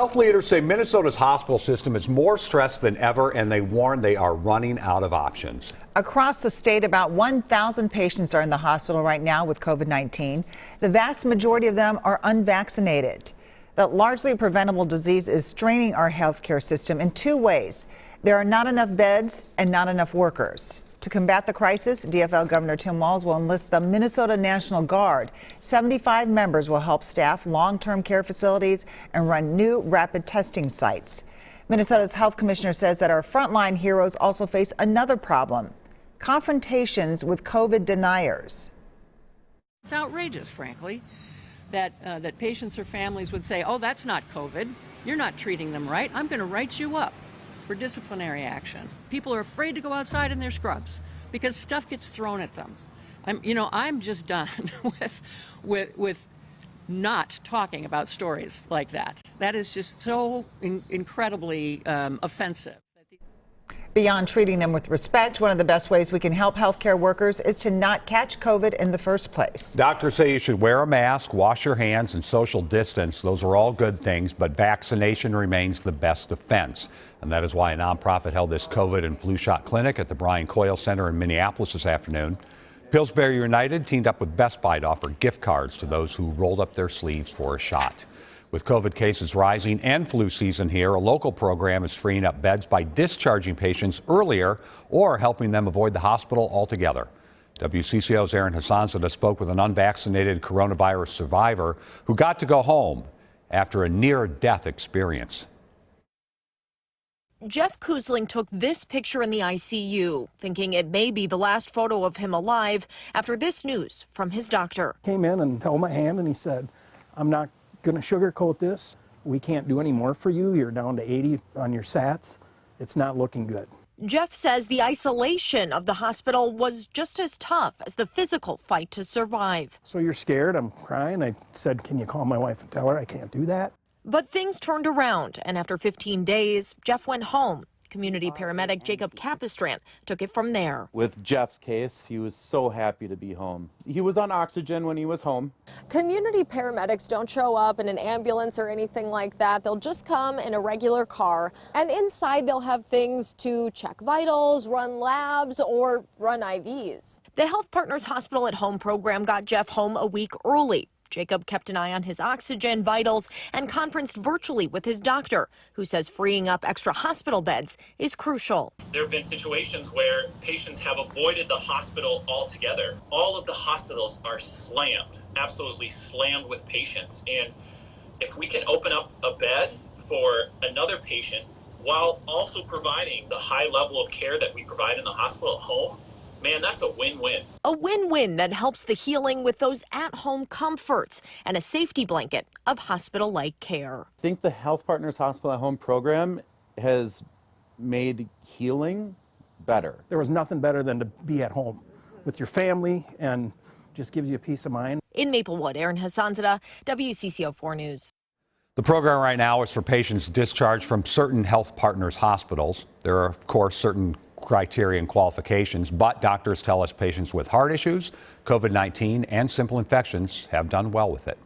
Health leaders say Minnesota's hospital system is more stressed than ever, and they warn they are running out of options. Across the state, about 1,000 patients are in the hospital right now with COVID-19. The vast majority of them are unvaccinated. The largely preventable disease is straining our healthcare system in two ways. There are not enough beds and not enough workers. To combat the crisis, DFL Governor Tim Walz will enlist the Minnesota National Guard. 75 members will help staff long-term care facilities and run new rapid testing sites. Minnesota's health commissioner says that our frontline heroes also face another problem: confrontations with COVID deniers. It's outrageous, frankly, that patients or families would say, "Oh, that's not COVID. You're not treating them right. I'm going to write you up for disciplinary action." People are afraid to go outside in their scrubs because stuff gets thrown at them. I'm just done with not talking about stories like that. That is just so incredibly offensive. Beyond treating them with respect, one of the best ways we can help healthcare workers is to not catch COVID in the first place. Doctors say you should wear a mask, wash your hands, and social distance. Those are all good things, but vaccination remains the best defense. And that is why a nonprofit held this COVID and flu shot clinic at the Brian Coyle Center in Minneapolis this afternoon. Pillsbury United teamed up with Best Buy to offer gift cards to those who rolled up their sleeves for a shot. With COVID cases rising and flu season here, a local program is freeing up beds by discharging patients earlier or helping them avoid the hospital altogether. WCCO's Aaron Hassanzadeh spoke with an unvaccinated coronavirus survivor who got to go home after a near-death experience. Jeff Kusling took this picture in the ICU, thinking it may be the last photo of him alive after this news from his doctor. Came in and held my hand and he said, "I'm not going to sugarcoat this. We can't do any more for you. You're down to 80 on your SATs. It's not looking good." Jeff says the isolation of the hospital was just as tough as the physical fight to survive. "So you're scared?" I'm crying. I said, "Can you call my wife and tell her I can't do that?" But things turned around, and after 15 days, Jeff went home. Community paramedic Jacob Capistran took it from there. With Jeff's case, he was so happy to be home. He was on oxygen when he was home. Community paramedics don't show up in an ambulance or anything like that. They'll just come in a regular car, and inside they'll have things to check vitals, run labs, or run IVs. The Health Partners Hospital at Home program got Jeff home a week early. Jacob kept an eye on his oxygen, vitals, and conferenced virtually with his doctor, who says freeing up extra hospital beds is crucial. There have been situations where patients have avoided the hospital altogether. All of the hospitals are slammed, absolutely slammed with patients. And if we can open up a bed for another patient while also providing the high level of care that we provide in the hospital at home, man, that's a win-win. A win-win that helps the healing with those at-home comforts and a safety blanket of hospital-like care. I think the Health Partners Hospital at Home program has made healing better. There was nothing better than to be at home with your family, and just gives you a peace of mind. In Maplewood, Aaron Hassanzadeh, WCCO 4 News. The program right now is for patients discharged from certain Health Partners hospitals. There are, of course, certain criteria and qualifications, but doctors tell us patients with heart issues, COVID-19, and simple infections have done well with it.